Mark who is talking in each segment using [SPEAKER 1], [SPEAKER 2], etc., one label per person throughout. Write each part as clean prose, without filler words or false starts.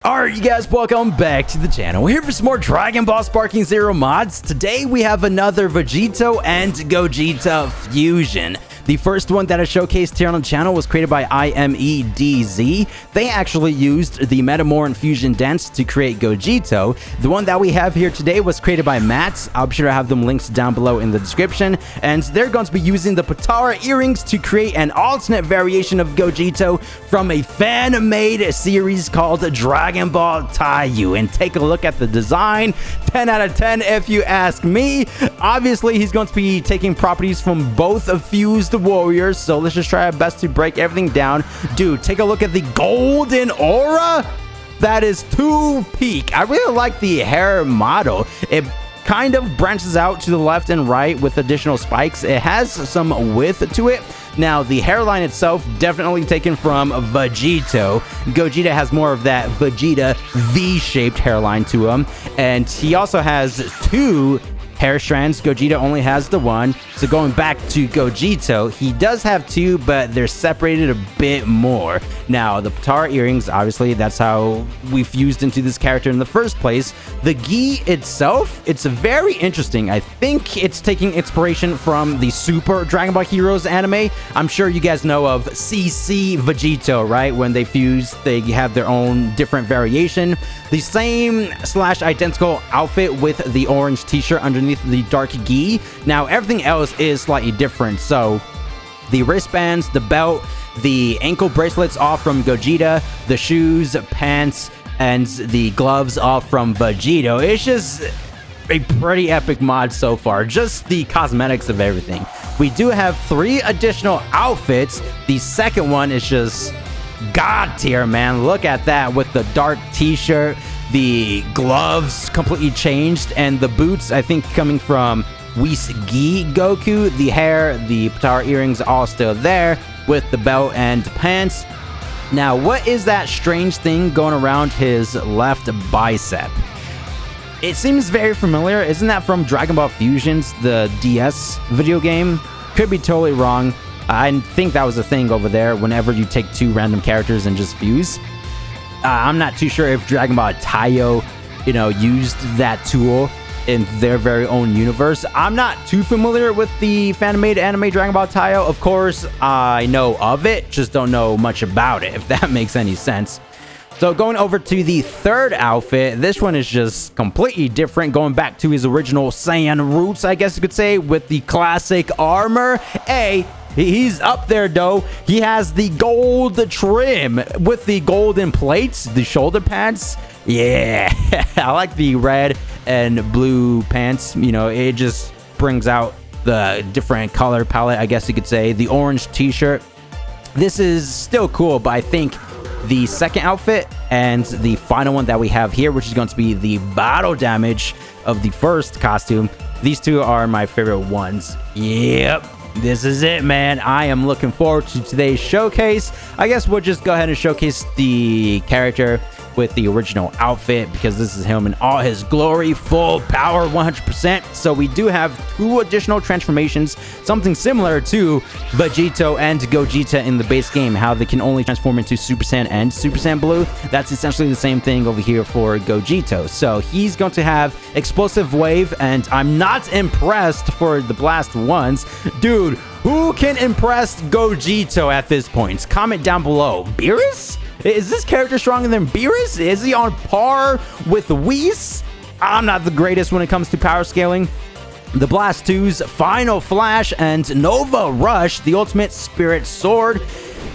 [SPEAKER 1] Alright, you guys, welcome back to the channel. We're here for some more Dragon Ball Sparking Zero mods. Today we have another Vegito and Gogeta fusion. The first one that I showcased here on the channel was created by IMEDZ. They actually used the Metamorph fusion dance to create Gogito. The one that we have here today was created by Matt. I'll be sure to have them linked down below in the description. And they're going to be using the Potara earrings to create an alternate variation of Gogito from a fan-made series called Dragon Ball Taiyu. And take a look at the design. 10 out of 10 if you ask me. Obviously, he's going to be taking properties from both of Fused Warriors, so let's just try our best to break everything down. Dude, take a look at the golden aura. That is too peak. I really like the hair model. It kind of branches out to the left and right with additional spikes. It has some width to it. Now, the hairline itself, definitely taken from Vegito. Gogeta has more of that Vegeta V-shaped hairline to him. And he also has two hair strands. Gogeta only has the one. So going back to Gogito, he does have two, but they're separated a bit more. Now, the Potara earrings, obviously, that's how we fused into this character in the first place. The gi itself, it's very interesting. I think it's taking inspiration from the Super Dragon Ball Heroes anime. I'm sure you guys know of CC Vegito, right? When they fuse, they have their own different variation. The same / identical outfit with the orange t-shirt underneath the dark gi. Now, everything else is slightly different. So the wristbands, the belt, the ankle bracelets off from Gogeta, the shoes, pants, and the gloves off from Vegito. It's just a pretty epic mod so far. Just the cosmetics of everything. We do have 3 additional outfits. The second one is just god tier, man. Look at that with the dark t-shirt. The gloves completely changed, and the boots, I think, coming from Whis Gi Goku. The hair, the Potara earrings, all still there with the belt and pants. Now, what is that strange thing going around his left bicep? It seems very familiar. Isn't that from Dragon Ball Fusions, the DS video game? Could be totally wrong. I think that was a thing over there whenever you take 2 random characters and just fuse. I'm not too sure if Dragon Ball Taiyo, used that tool in their very own universe. I'm not too familiar with the fan-made anime Dragon Ball Taiyo. Of course, I know of it, just don't know much about it, if that makes any sense. So going over to the third outfit, this one is just completely different, going back to his original Saiyan roots, I guess you could say, with the classic armor. He's up there, though. He has the gold trim with the golden plates, the shoulder pads. Yeah, I like the red and blue pants. It just brings out the different color palette, I guess you could say. The orange t-shirt. This is still cool, but I think the second outfit and the final one that we have here, which is going to be the battle damage of the first costume, these two are my favorite ones. Yep. This is it, man. I am looking forward to today's showcase. I guess we'll just go ahead and showcase the character with the original outfit, because this is him in all his glory, full power, 100%. So we do have 2 additional transformations, something similar to Vegito and Gogeta in the base game, how they can only transform into Super Saiyan and Super Saiyan Blue. That's essentially the same thing over here for Gogito. So he's going to have Explosive Wave, and I'm not impressed for the Blast ones. Dude, who can impress Gogito at this point? Comment down below. Beerus? Is this character stronger than Beerus? Is he on par with Whis? I'm not the greatest when it comes to power scaling. The Blast 2's Final Flash and Nova Rush, the ultimate spirit sword.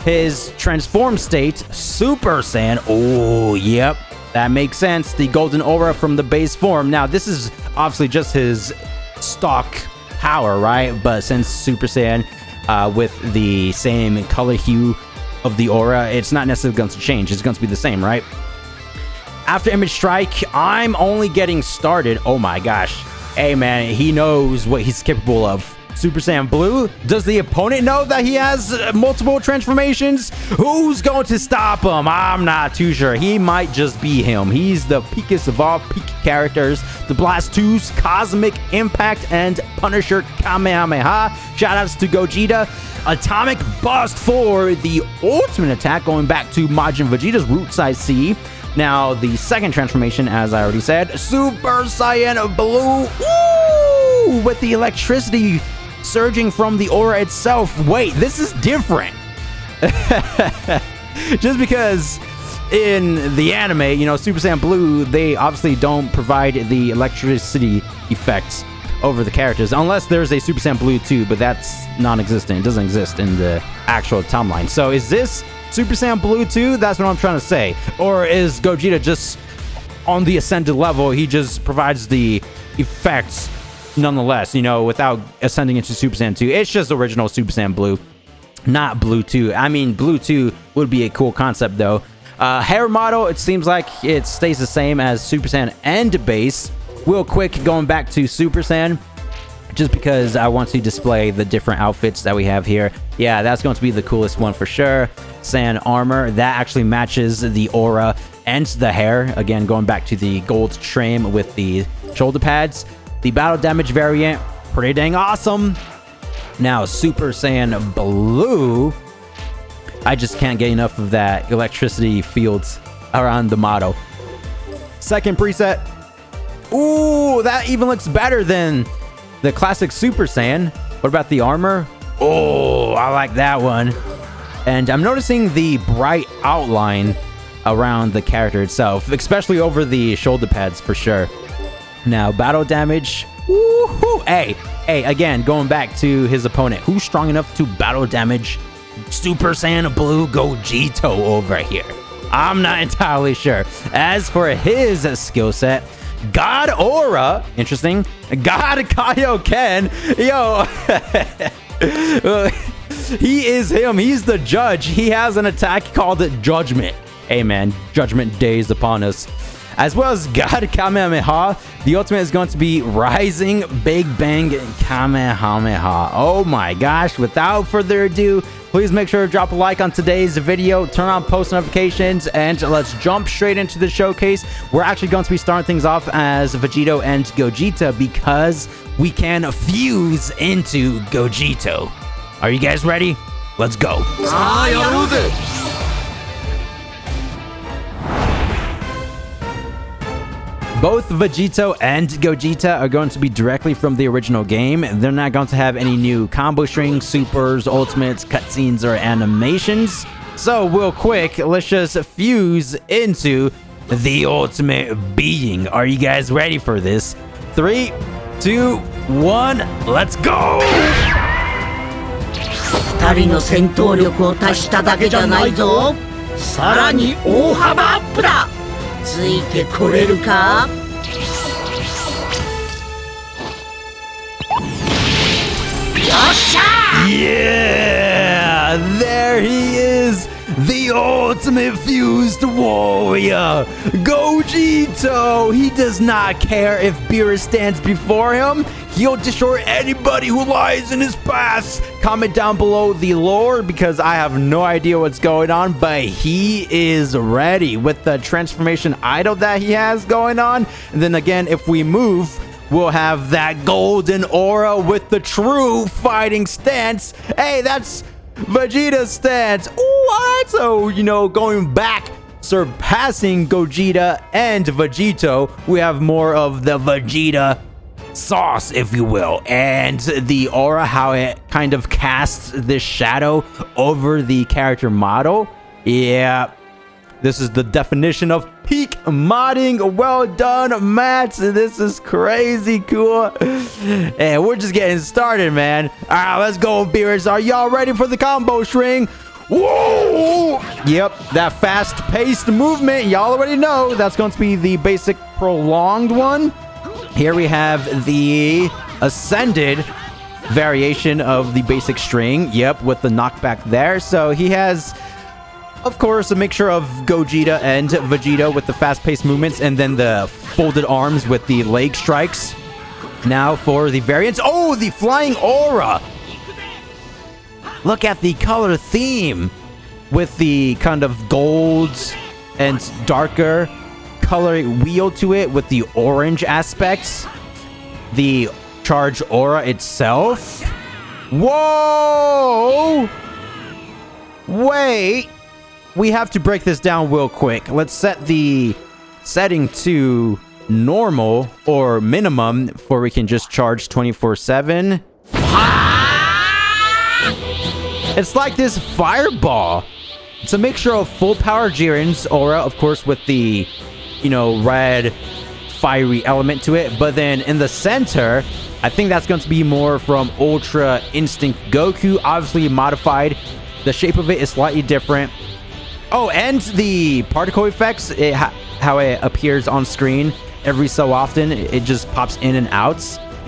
[SPEAKER 1] His transform state, Super Saiyan. Oh, yep. That makes sense. The golden aura from the base form. Now, this is obviously just his stock power, right? But since Super Saiyan with the same color hue of the aura, it's not necessarily going to change. It's going to be the same, right? After Image Strike, I'm only getting started. Oh my gosh. Hey man, he knows what he's capable of. Super Saiyan Blue? Does the opponent know that he has multiple transformations? Who's going to stop him? I'm not too sure. He might just be him. He's the peakest of all peak characters. The Blast 2's Cosmic Impact and Punisher Kamehameha. Shoutouts to Gogeta. Atomic Bust for the ultimate attack, going back to Majin Vegeta's Root Size C. Now, the second transformation, as I already said, Super Saiyan Blue. Woo! With the electricity surging from the aura itself. Wait, this is different. Just because in the anime, you know, Super Saiyan Blue, they obviously don't provide the electricity effects over the characters, unless there's a Super Saiyan Blue 2, but that's non-existent. It doesn't exist in the actual timeline. So is this Super Saiyan Blue 2? That's what I'm trying to say. Or is Gogeta just on the ascended level? He just provides the effects nonetheless, you know, without ascending into Super Saiyan 2. It's just original Super Saiyan Blue, not Blue 2. I mean, Blue 2 would be a cool concept, though. Hair model, it seems like it stays the same as Super Saiyan and base. Real quick, going back to Super Saiyan, just because I want to display the different outfits that we have here. Yeah, that's going to be the coolest one for sure. Saiyan armor, that actually matches the aura and the hair. Again, going back to the gold trim with the shoulder pads. The battle damage variant, pretty dang awesome. Now, Super Saiyan Blue, I just can't get enough of that electricity fields around the model. Second preset. Ooh, that even looks better than the classic Super Saiyan. What about the armor? Oh, I like that one. And I'm noticing the bright outline around the character itself, especially over the shoulder pads for sure. Now, battle damage. Woohoo! Hey, again, going back to his opponent. Who's strong enough to battle damage Super Saiyan Blue Gogito over here? I'm not entirely sure. As for his skill set, God Aura, interesting. God Kaioken, yo, he is him. He's the judge. He has an attack called Judgment. Hey man, Judgment Day is upon us. As well as God Kamehameha, the ultimate is going to be Rising Big Bang Kamehameha. Oh my gosh, without further ado, please make sure to drop a like on today's video, turn on post notifications, and let's jump straight into the showcase. We're actually going to be starting things off as Vegito and Gogeta because we can fuse into Gogito. Are you guys ready? Let's go. Both Vegito and Gogeta are going to be directly from the original game. They're not going to have any new combo strings, supers, ultimates, cutscenes, or animations. So real quick, let's just fuse into the ultimate being. Are you guys ready for this? 3, 2, 1, let's go!
[SPEAKER 2] 2人の戦闘力を足しただけじゃないぞ。さらに大幅アップだ。ついてこれるか？よっしゃ！
[SPEAKER 1] Yeah! There he is! The ultimate fused warrior! Gogito! He does not care if Beerus stands before him. He'll destroy anybody who lies in his path. Comment down below the lore because I have no idea what's going on, but he is ready with the transformation idol that he has going on. And then again, if we move, we'll have that golden aura with the true fighting stance. Hey, that's Vegeta's stance. Ooh, all right, so, you know, going back, surpassing Gogeta and Vegito, we have more of the Vegeta sauce, if you will, and the aura, how it kind of casts this shadow over the character model. Yeah, this is the definition of peak modding. Well done, Matt. This is crazy cool. And we're just getting started, man. All right, let's go, Beerus. Are y'all ready for the combo string? Whoa! Yep, that fast-paced movement, y'all already know. That's going to be the basic prolonged one. Here we have the ascended variation of the basic string. Yep, with the knockback there. So he has, of course, a mixture of Gogeta and Vegito with the fast-paced movements, and then the folded arms with the leg strikes. Now for the variants. Oh, the flying aura! Look at the color theme with the kind of golds and darker color wheel to it with the orange aspects. The charge aura itself. Whoa! Wait. we have to break this down real quick. Let's set the setting to normal or minimum before we can just charge 24/7. It's like this fireball. It's a mixture of full power Jiren's aura, of course, with the, red fiery element to it. But then in the center, I think that's going to be more from Ultra Instinct Goku, obviously modified. The shape of it is slightly different. Oh, and the particle effects, how it appears on screen every so often, it just pops in and out.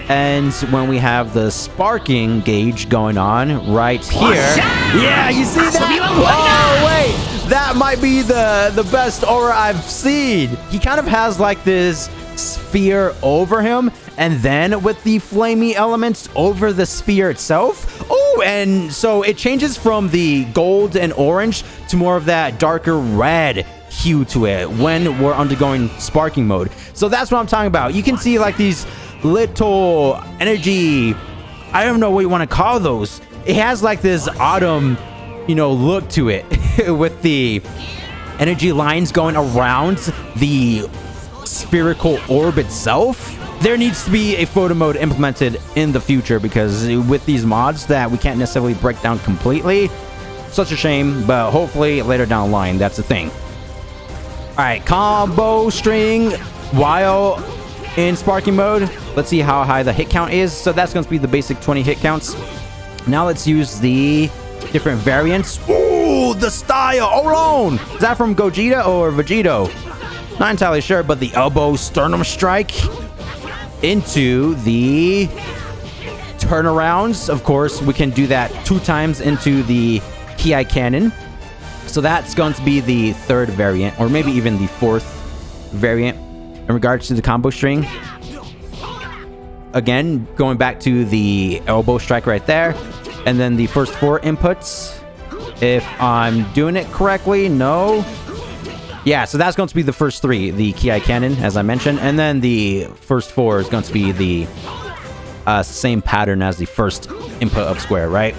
[SPEAKER 1] And when we have the sparking gauge going on right here. Yeah, you see that? Oh, wait. That might be the best aura I've seen. He kind of has like this sphere over him, and then with the flamey elements over the sphere itself. Oh, and so it changes from the gold and orange to more of that darker red hue to it when we're undergoing sparking mode. So that's what I'm talking about. You can see like these little energy, I don't know what you want to call those. It has like this autumn, look to it with the energy lines going around the spherical orb itself. There needs to be a photo mode implemented in the future, because with these mods that we can't necessarily break down completely. Such a shame, but hopefully later down the line, that's the thing. All right, combo string while in sparking mode. Let's see how high the hit count is. So that's going to be the basic 20 hit counts. Now let's use the different variants. Ooh, the style alone. Is that from Gogeta or Vegito? Not entirely sure, but the elbow sternum strike into the turnarounds. Of course, we can do that 2 times into the Ki cannon. So that's going to be the 3rd variant, or maybe even the 4th variant in regards to the combo string. Again, going back to the elbow strike right there, and then the first 4 inputs, if I'm doing it correctly. No. Yeah, so that's going to be the first 3, the Ki cannon, as I mentioned, and then the first 4 is going to be the same pattern as the first input of square, right?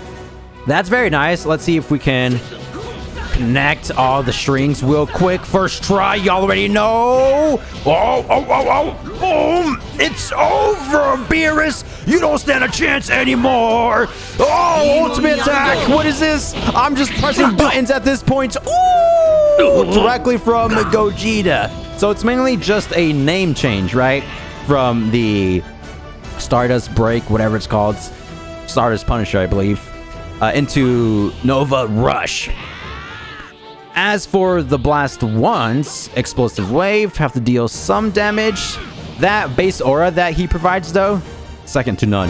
[SPEAKER 1] That's very nice. Let's see if we can connect all the strings real quick. First try, y'all already know. Oh, boom. It's over, Beerus. You don't stand a chance anymore. Oh, ultimate attack. What is this? I'm just pressing buttons at this point. Ooh, directly from Gogeta. So it's mainly just a name change, right? From the Stardust Break, whatever it's called. Stardust Punisher, I believe. Into Nova Rush. As for the Blast 1's Explosive Wave, have to deal some damage. That base aura that he provides, though, second to none.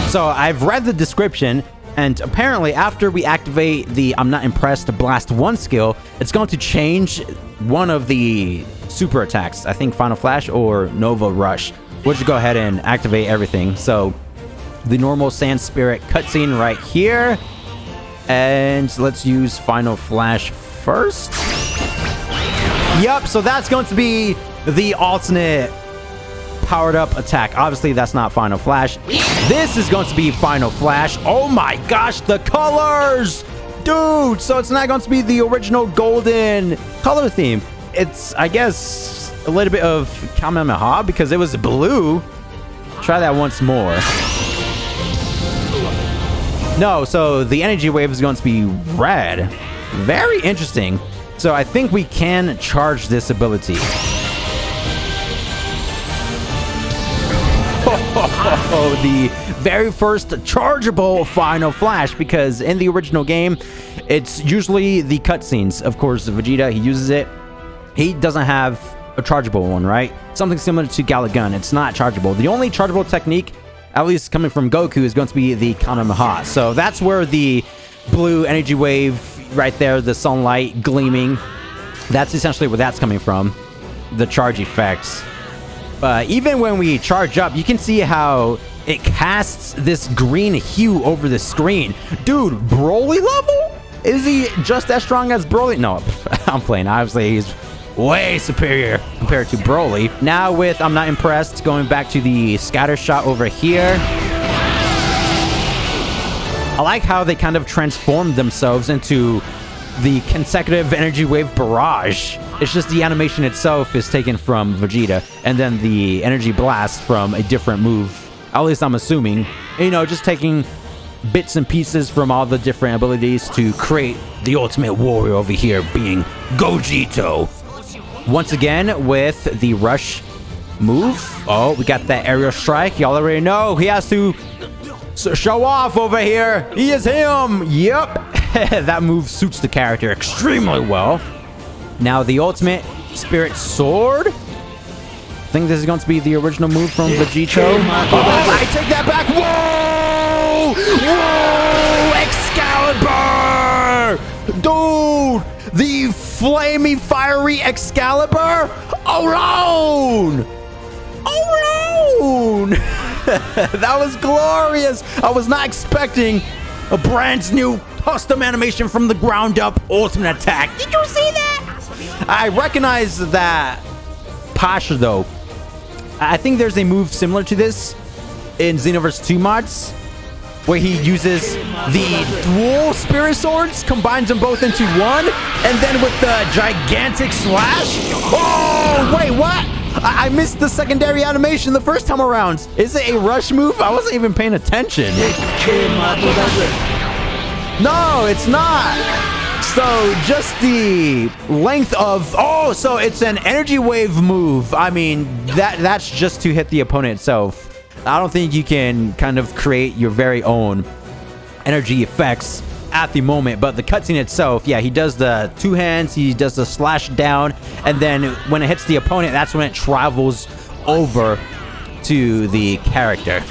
[SPEAKER 1] So I've read the description, and apparently after we activate the I'm Not Impressed Blast 1 skill, it's going to change one of the super attacks. I think Final Flash or Nova Rush. We'll just go ahead and activate everything. So the normal Sand Spirit cutscene right here. And let's use Final Flash first. Yep, so that's going to be the alternate powered up attack. Obviously, that's not Final Flash. This is going to be Final Flash. Oh my gosh, the colors! Dude, so it's not going to be the original golden color theme. It's, I guess, a little bit of Kamehameha because it was blue. Try that once more. No, so the energy wave is going to be red. Very interesting. So I think we can charge this ability. Oh, the very first chargeable Final Flash, because in the original game, it's usually the cutscenes. Of course, Vegeta, he uses it. He doesn't have a chargeable one, right? Something similar to Galagun. It's not chargeable. The only chargeable technique, at least coming from Goku, is going to be the Kamehameha. So that's where the blue energy wave right there, the sunlight gleaming, that's essentially where that's coming from. The charge effects. Even when we charge up, you can see how it casts this green hue over the screen. Dude, Broly level? Is he just as strong as Broly? No, I'm playing. Obviously, he's way superior compared to Broly. Now with I'm Not Impressed, going back to the scatter shot over here. I like how they kind of transformed themselves into the consecutive energy wave barrage. It's just the animation itself is taken from Vegeta, and then the energy blast from a different move. At least I'm assuming. You know, just taking bits and pieces from all the different abilities to create the ultimate warrior over here, being Gogito. Once again, with the rush move. Oh, we got that aerial strike. Y'all already know he has to show off over here. He is him. Yep. That move suits the character extremely well. Now the ultimate spirit sword. I think this is going to be the original move from Vegito. Oh, I take that back. Whoa! Whoa! Excalibur! Dude! The flamey, fiery Excalibur? Alone! Alone! That was glorious. I was not expecting a brand new custom animation from the ground up ultimate attack. Did you see that? I recognize that Pasha though. I think there's a move similar to this in Xenoverse 2 mods where he uses the dual spirit swords, combines them both into one, and then with the gigantic slash. Oh, wait, what? I missed the secondary animation the first time around. Is it a rush move? I wasn't even paying attention. No, it's not. So just the length of... Oh, so it's an energy wave move. I mean, that's just to hit the opponent itself. I don't think you can kind of create your very own energy effects at the moment, but the cutscene itself, yeah, he does the two hands, he does the slash down, and then when it hits the opponent, that's when it travels over to the character.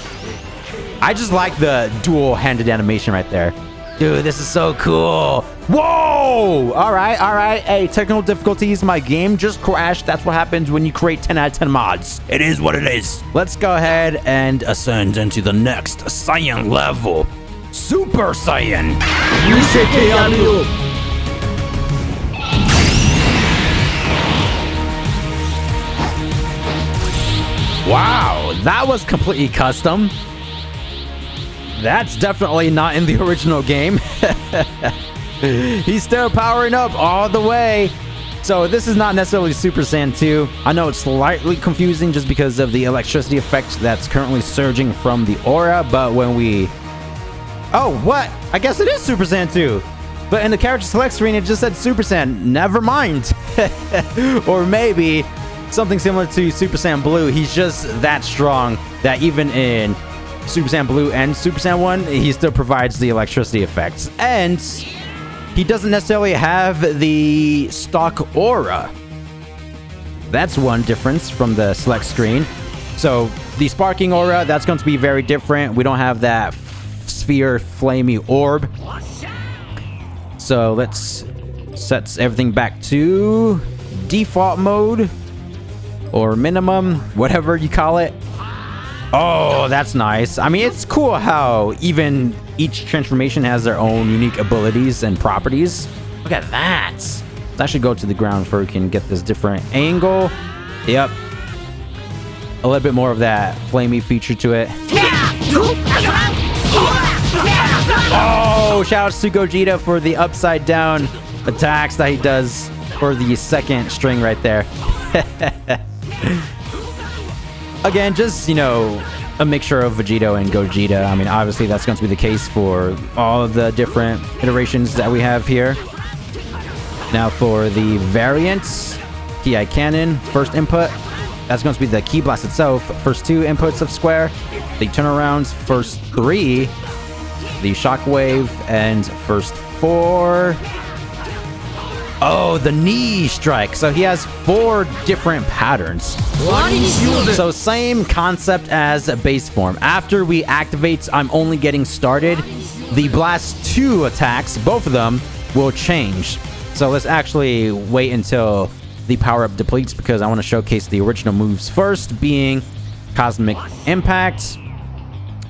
[SPEAKER 1] I just like the dual-handed animation right there. Dude, this is so cool. Whoa! All right. Hey, technical difficulties. My game just crashed. That's what happens when you create 10 out of 10 mods. It is what it is. Let's go ahead and ascend into the next Saiyan level. Super Saiyan. Wow, that was completely custom. That's definitely not in the original game. He's still powering up all the way. So this is not necessarily Super Saiyan 2. I know it's slightly confusing just because of the electricity effect that's currently surging from the aura, but when we... Oh, what? I guess it is Super Saiyan 2. But in the character select screen, it just said Super Saiyan. Never mind. Or maybe something similar to Super Saiyan Blue. He's just that strong that even in Super Saiyan Blue and Super Saiyan 1, he still provides the electricity effects. And he doesn't necessarily have the stock aura. That's one difference from the select screen. So the sparking aura, that's going to be very different. We don't have that sphere flamey orb. So let's set everything back to default mode or minimum, whatever you call it. Oh, that's nice. I mean, it's cool how even each transformation has their own unique abilities and properties. Look at that. Let's actually go to the ground before we can get this different angle. Yep. A little bit more of that flamey feature to it. Oh, shout out to Gogeta for the upside down attacks that he does for the second string right there. Again, just, you know, a mixture of Vegito and Gogeta. I mean, obviously that's going to be the case for all of the different iterations that we have here. Now for the variants, Ki Cannon, first input. That's going to be the Ki Blast itself. First two inputs of Square. The turnarounds, first three. The Shockwave, and first four. Oh, the knee strike. So he has 4 different patterns. So same concept as base form. After we activate I'm only getting started, the blast 2 attacks, both of them, will change. So let's actually wait until the power-up depletes because I want to showcase the original moves first, being Cosmic Impact.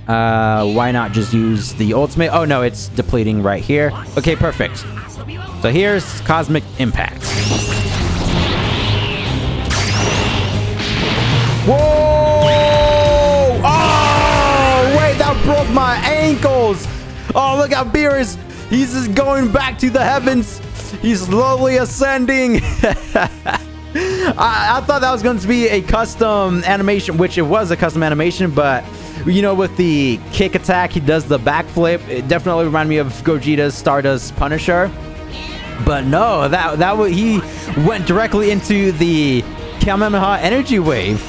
[SPEAKER 1] Why not just use the ultimate? Oh no, it's depleting right here. Okay, perfect. So here's Cosmic Impact. Whoa! Oh, wait, that broke my ankles. Oh, look at Beerus. He's just going back to the heavens. He's slowly ascending. I thought that was going to be a custom animation, which it was a custom animation, but you know, with the kick attack, he does the backflip. It definitely reminded me of Gogeta's Stardust Punisher. But no, he went directly into the Kamehameha energy wave.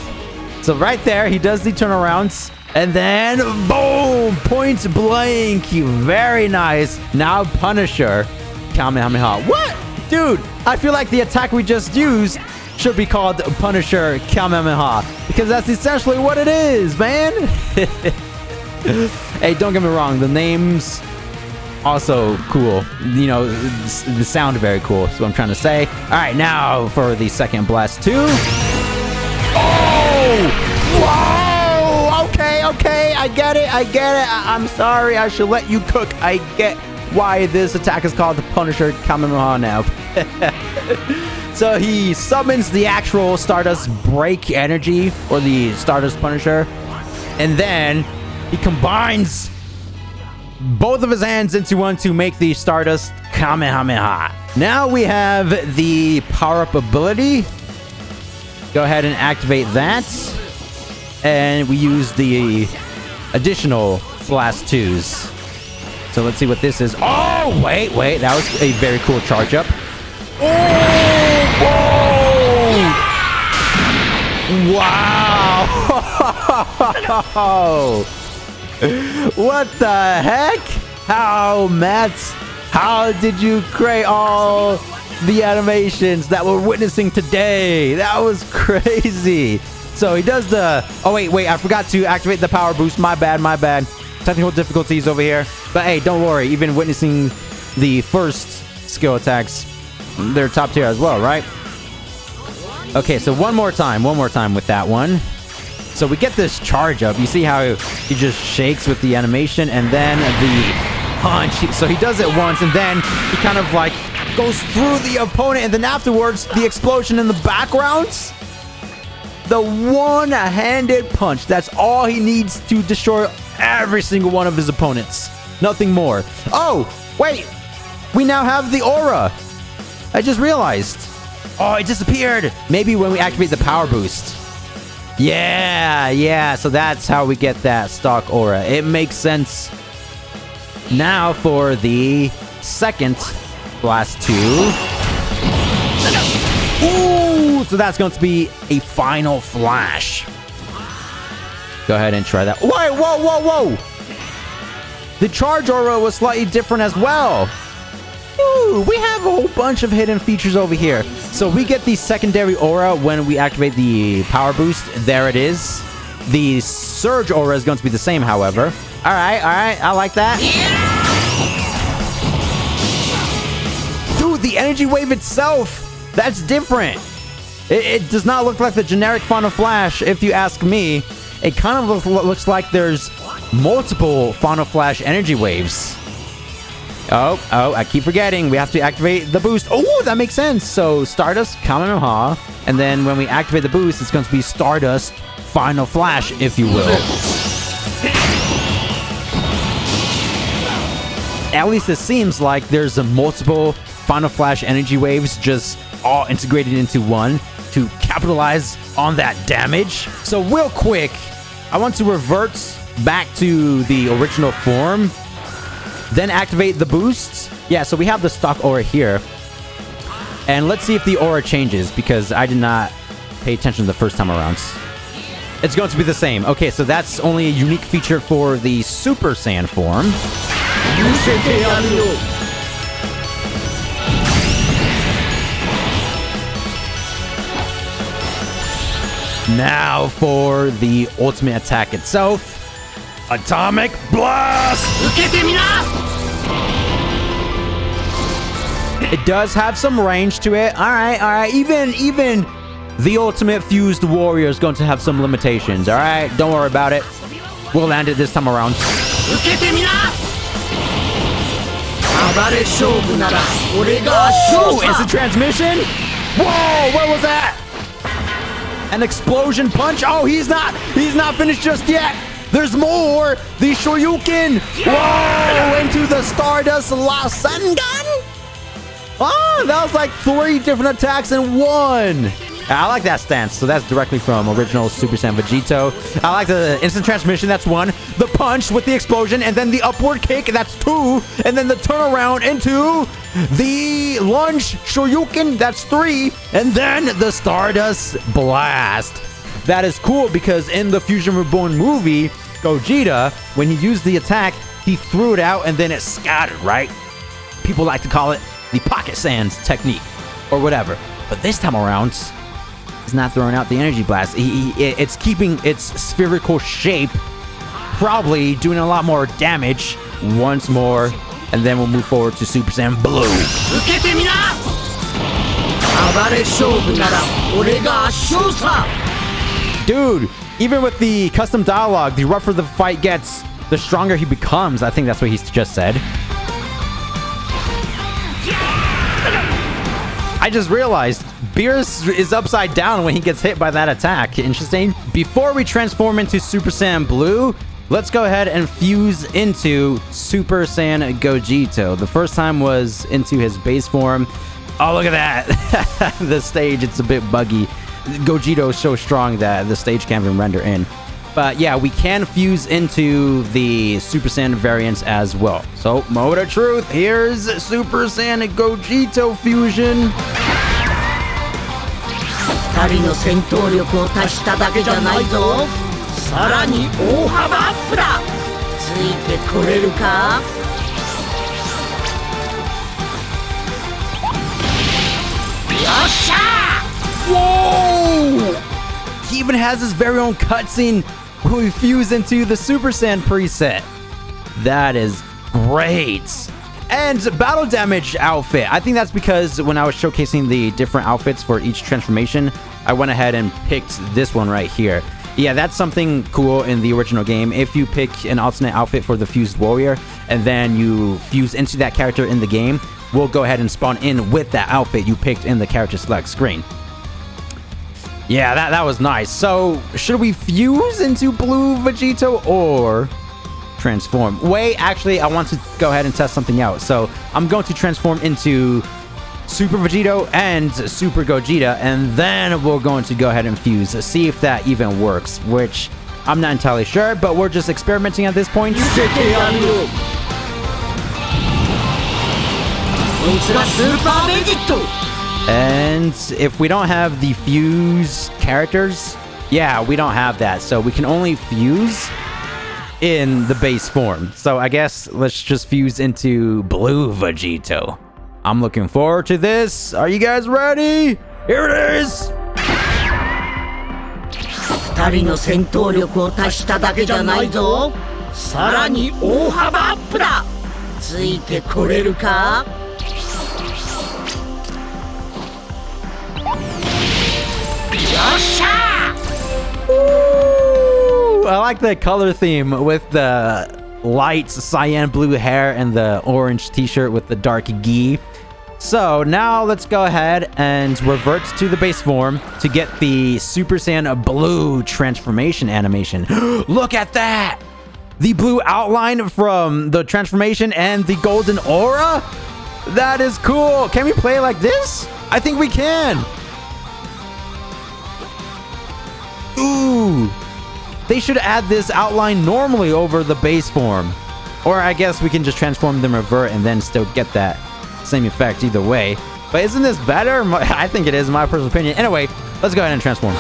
[SPEAKER 1] So right there, he does the turnarounds. And then, boom! Point blank. Very nice. Now Punisher Kamehameha. What? Dude, I feel like the attack we just used should be called Punisher Kamehameha. Because that's essentially what it is, man. Hey, don't get me wrong. The name's also cool. You know, the sound very cool. That's what I'm trying to say. All right, now for the second blast 2. Oh! Whoa! Okay. I get it. I'm sorry. I should let you cook. I get why this attack is called the Punisher Kamehameha now. So he summons the actual Stardust Break energy, or the Stardust Punisher, and then he combines both of his hands into one to make the Stardust Kamehameha. Now we have the power-up ability. Go ahead and activate that. And we use the additional Blast 2s. So let's see what this is. Oh, wait. That was a very cool charge up. Oh, whoa. Wow. What the heck? How did you create all the animations that we're witnessing today? That was crazy. So he does the... Oh, wait. I forgot to activate the power boost. My bad. Technical difficulties over here. But hey, don't worry. Even witnessing the first skill attacks, they're top tier as well, right? Okay, so one more time with that one. So we get this charge up. You see how he just shakes with the animation, and then the punch. So he does it once, and then he kind of like goes through the opponent, and then afterwards, the explosion in the background. The one-handed punch. That's all he needs to destroy every single one of his opponents. Nothing more. Oh, wait. We now have the aura. I just realized. Oh, it disappeared. Maybe when we activate the power boost. Yeah. So that's how we get that stock aura. It makes sense. Now for the second blast 2. Ooh, so that's going to be a final flash. Go ahead and try that. Wait, whoa. The charge aura was slightly different as well. Ooh, we have a whole bunch of hidden features over here. So we get the secondary aura when we activate the power boost. There it is. The surge aura is going to be the same, however. All right. I like that. Dude, the energy wave itself, that's different. It does not look like the generic Final Flash, if you ask me. It kind of looks like there's multiple Final Flash energy waves. Oh, I keep forgetting. We have to activate the boost. Oh, that makes sense. So Stardust Kamehameha, and then when we activate the boost, it's going to be Stardust Final Flash, if you will. At least it seems like there's a multiple Final Flash energy waves just all integrated into one to capitalize on that damage. So real quick, I want to revert back to the original form, then activate the boosts. Yeah, so we have the stock aura here. And let's see if the aura changes, because I did not pay attention the first time around. It's going to be the same. Okay, so that's only a unique feature for the Super Saiyan form. Now for the ultimate attack itself. Atomic Blast! It does have some range to it. All right. Even the ultimate fused warrior is going to have some limitations. All right, don't worry about it. We'll land it this time around. Oh, instant transmission? Whoa, what was that? An explosion punch? Oh, he's not finished just yet. There's more. The Shoryuken. Whoa, into the Stardust Rasengan. Oh, that was like 3 different attacks in one. I like that stance. So that's directly from original Super Saiyan Vegito. I like the instant transmission. That's 1. The punch with the explosion. And then the upward kick. That's 2. And then the turnaround into the lunge Shoryuken. That's 3. And then the Stardust Blast. That is cool because in the Fusion Reborn movie, Gogeta, when he used the attack, he threw it out and then it scattered, right? People like to call it the Pocket Sands technique or whatever. But this time around, he's not throwing out the energy blast. It's keeping its spherical shape, probably doing a lot more damage once more. And then we'll move forward to Super Saiyan Blue. Dude, even with the custom dialogue, the rougher the fight gets, the stronger he becomes. I think that's what he just said. I just realized Beerus is upside down when he gets hit by that attack. Interesting. Before we transform into Super Saiyan Blue, let's go ahead and fuse into Super Saiyan Gogito. The first time was into his base form. Oh, look at that. The stage, it's a bit buggy. Gogito is so strong that the stage can't even render in. But yeah, we can fuse into the Super Saiyan variants as well. So, moment of truth. Here's Super Saiyan Gogito fusion. Whoa! He even has his very own cutscene when we fuse into the Super Saiyan preset. That is great. And battle damage outfit. I think that's because when I was showcasing the different outfits for each transformation, I went ahead and picked this one right here. Yeah, that's something cool in the original game. If you pick an alternate outfit for the fused warrior and then you fuse into that character in the game, we'll go ahead and spawn in with that outfit you picked in the character select screen. Yeah, that was nice. So, should we fuse into Blue Vegito or transform? Wait, actually, I want to go ahead and test something out. So, I'm going to transform into Super Vegito and Super Gogeta, and then we're going to go ahead and fuse, see if that even works, which I'm not entirely sure, but we're just experimenting at this point. And if we don't have the fuse characters, yeah, we don't have that. So we can only fuse in the base form. So I guess let's just fuse into Blue Vegito. I'm looking forward to this. Are you guys ready? Here it is. Ooh, I like the color theme with the light cyan blue hair and the orange t-shirt with the dark gi. So now let's go ahead and revert to the base form to get the Super Saiyan Blue transformation animation. Look at that! The blue outline from the transformation and the golden aura? That is cool. Can we play like this? I think we can. Ooh. They should add this outline normally over the base form. Or I guess we can just transform them revert and then still get that same effect either way. But isn't this better? I think it is, in my personal opinion. Anyway, let's go ahead and transform.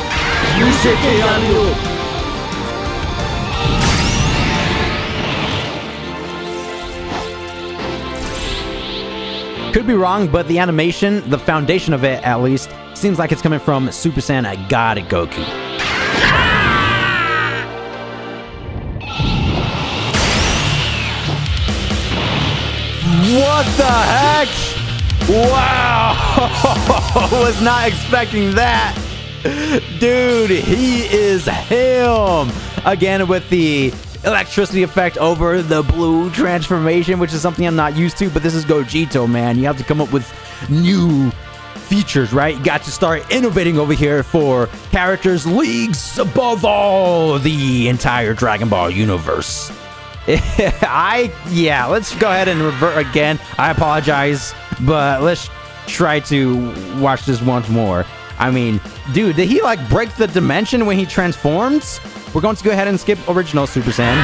[SPEAKER 1] Could be wrong, but the animation, the foundation of it at least, seems like it's coming from Super Saiyan God Goku. What the heck? Wow! Was not expecting that. Dude, he is him. Again, with the electricity effect over the blue transformation, which is something I'm not used to, but this is Gogito, man. You have to come up with new features, right? You got to start innovating over here for characters leagues above all the entire Dragon Ball universe. Yeah, let's go ahead and revert again. I apologize, but let's try to watch this once more. I mean, dude, did he like break the dimension when he transforms? We're going to go ahead and skip original Super Saiyan.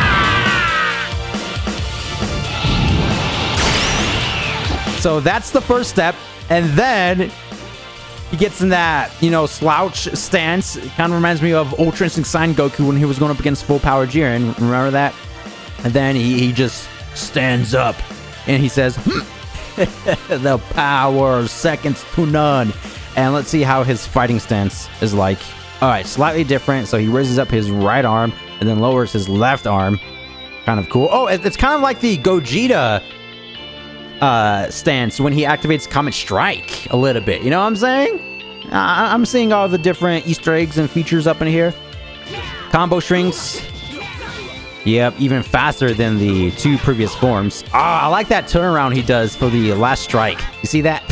[SPEAKER 1] So that's the first step. And then he gets in that, you know, slouch stance. It kind of reminds me of Ultra Instinct Saiyan Goku when he was going up against full power Jiren. Remember that? And then he just stands up and he says, the power, seconds to none. And let's see how his fighting stance is like. All right, slightly different. So he raises up his right arm and then lowers his left arm. Kind of cool. Oh, it's kind of like the Gogeta stance when he activates Comet Strike a little bit. You know what I'm saying? I'm seeing all the different Easter eggs and features up in here. Combo strings. Yep, even faster than the two previous forms. I like that turnaround he does for the last strike. You see that?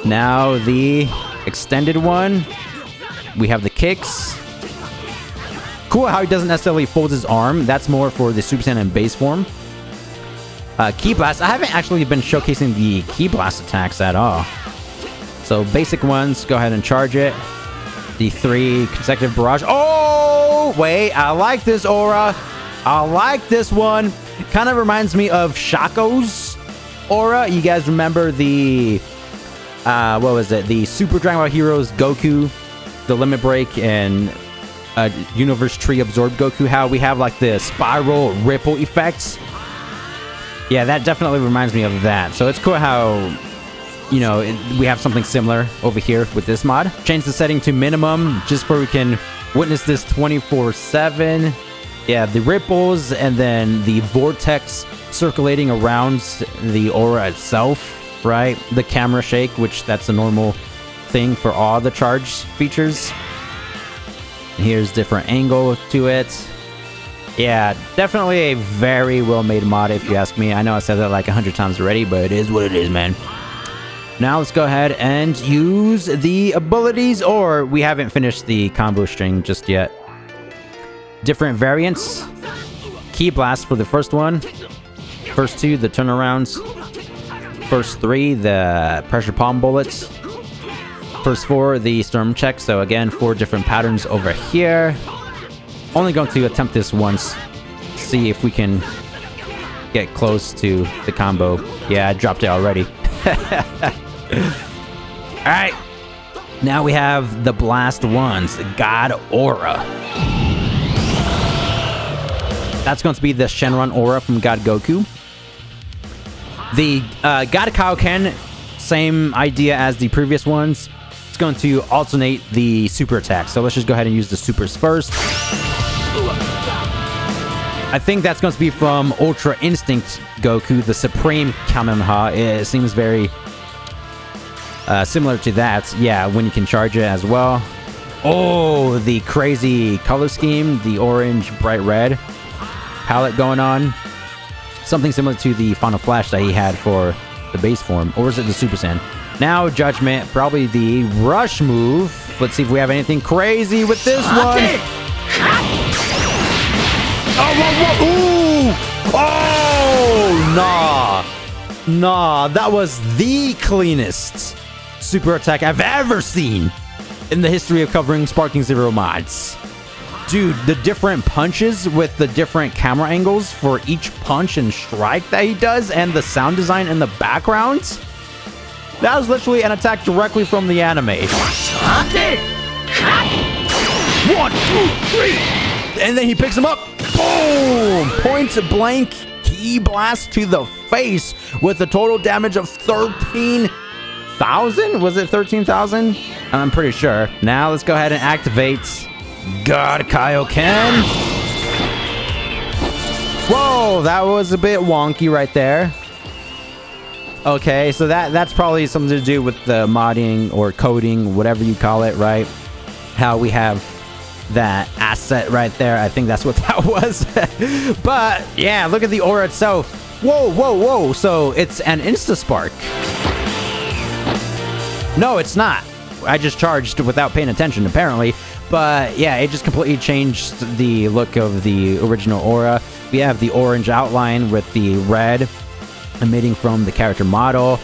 [SPEAKER 1] Now the extended one. We have the kicks. Cool how he doesn't necessarily fold his arm. That's more for the Super Saiyan base form. Ki Blast. I haven't actually been showcasing the Ki Blast attacks at all. So basic ones, go ahead and charge it. The 3 consecutive barrage. Oh, wait. I like this aura. I like this one. Kind of reminds me of Shaco's aura. You guys remember the, what was it? The Super Dragon Ball Heroes Goku, the Limit Break, and Universe Tree Absorb Goku. How we have like the spiral ripple effects. Yeah, that definitely reminds me of that. So it's cool how, you know, we have something similar over here with this mod. Change the setting to minimum just so we can witness this 24/7. Yeah, the ripples and then the vortex circulating around the aura itself, right? The camera shake, which that's a normal thing for all the charge features. And here's different angle to it. Yeah, definitely a very well-made mod, if you ask me. I know I said that like 100 times already, but it is what it is, man. Now let's go ahead and use the abilities, or we haven't finished the combo string just yet. Different variants. Ki Blast for the first one. First 2, the turnarounds. First 3, the pressure palm bullets. First 4, the storm check. So again, 4 different patterns over here. Only going to attempt this once. See if we can get close to the combo. Yeah, I dropped it already. Alright. Now we have the blast ones. God Aura. That's going to be the Shenron Aura from God Goku. The God Kaioken, same idea as the previous ones. It's going to alternate the super attacks. So let's just go ahead and use the supers first. I think that's going to be from Ultra Instinct Goku, the Supreme Kamehameha. It seems very similar to that. Yeah, when you can charge it as well. Oh, the crazy color scheme, the orange, bright red palette going on. Something similar to the Final Flash that he had for the base form. Or is it the Super Saiyan? Now, Judgment, probably the rush move. Let's see if we have anything crazy with this one. Oh, whoa, whoa. Ooh. Oh, nah, that was the cleanest super attack I've ever seen in the history of covering Sparking Zero mods. Dude, the different punches with the different camera angles for each punch and strike that he does, and the sound design in the background, that was literally an attack directly from the anime. 1, 2, 3, and then he picks him up. Boom! Point blank Ki Blast to the face with a total damage of 13,000? Was it 13,000? I'm pretty sure. Now let's go ahead and activate God Kaioken. Whoa, that was a bit wonky right there. Okay, so that's probably something to do with the modding or coding, whatever you call it, right? How we have that asset right there. I think that's what that was. But yeah, look at the aura itself. Whoa, whoa, whoa. So it's an Insta-Spark. No, it's not. I just charged without paying attention, apparently. But yeah, it just completely changed the look of the original aura. We have the orange outline with the red emitting from the character model.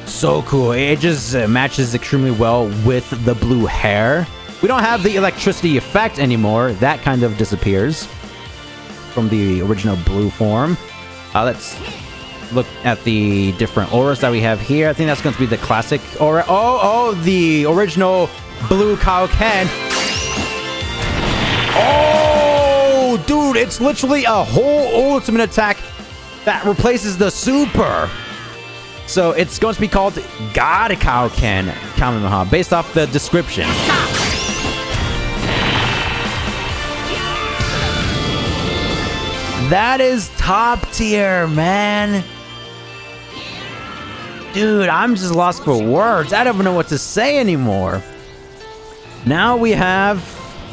[SPEAKER 1] So cool. It just matches extremely well with the blue hair. We don't have the electricity effect anymore. That kind of disappears from the original blue form. Let's look at the different auras that we have here. I think that's going to be the classic aura. Oh, the original blue Kaioken. Oh, dude, it's literally a whole ultimate attack that replaces the super. So it's going to be called God Kaioken Kamehameha, based off the description. That is top tier, man. Dude, I'm just lost for words. I don't even know what to say anymore. Now we have...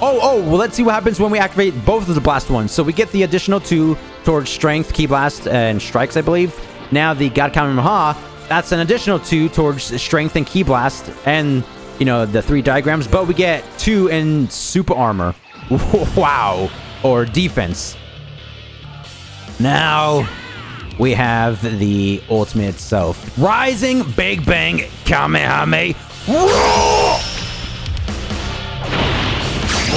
[SPEAKER 1] well, let's see what happens when we activate both of the blast ones. So we get the additional 2 towards strength, ki blast, and strikes, I believe. Now the God Kamehameha, that's an additional 2 towards strength and ki blast, and, you know, the 3 diagrams. But we get 2 in super armor. Wow. Or defense. Now we have the ultimate itself. Rising Big Bang Kamehameha.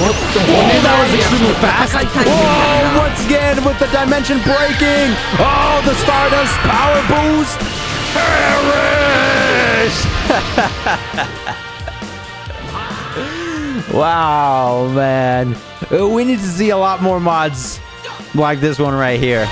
[SPEAKER 1] That was extremely fast. Whoa, once again with the dimension breaking. Oh, the Stardust power boost. Perish. Wow, man. We need to see a lot more mods like this one right here.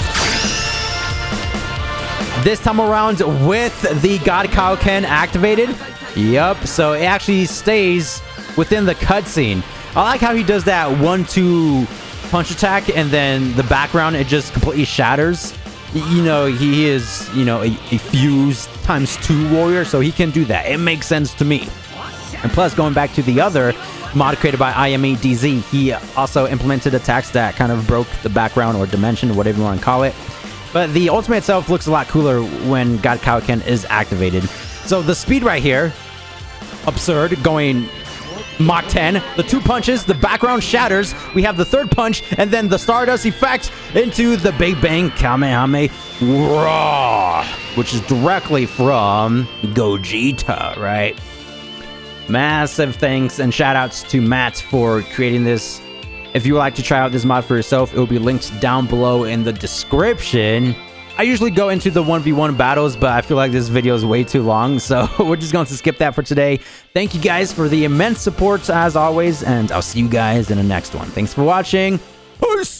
[SPEAKER 1] This time around with the God Kaioken activated. Yup, so it actually stays within the cutscene. I like how he does that 1-2 punch attack, and then the background, it just completely shatters. You know, he is, you know, a fuse ×2 warrior, so he can do that. It makes sense to me. And plus, going back to the other mod created by IMEDZ, he also implemented attacks that kind of broke the background or dimension, whatever you want to call it. But the ultimate itself looks a lot cooler when God Kaioken is activated. So the speed right here, absurd, going Mach 10, the 2 punches, the background shatters, we have the 3rd punch, and then the Stardust effect into the Big Bang Kamehameha Raw, which is directly from Gogito, right? Massive thanks and shout outs to Matt for creating this. If you would like to try out this mod for yourself, it will be linked down below in the description. I usually go into the 1v1 battles, but I feel like this video is way too long, so we're just going to skip that for today. Thank you guys for the immense support as always, and I'll see you guys in the next one. Thanks for watching. Peace!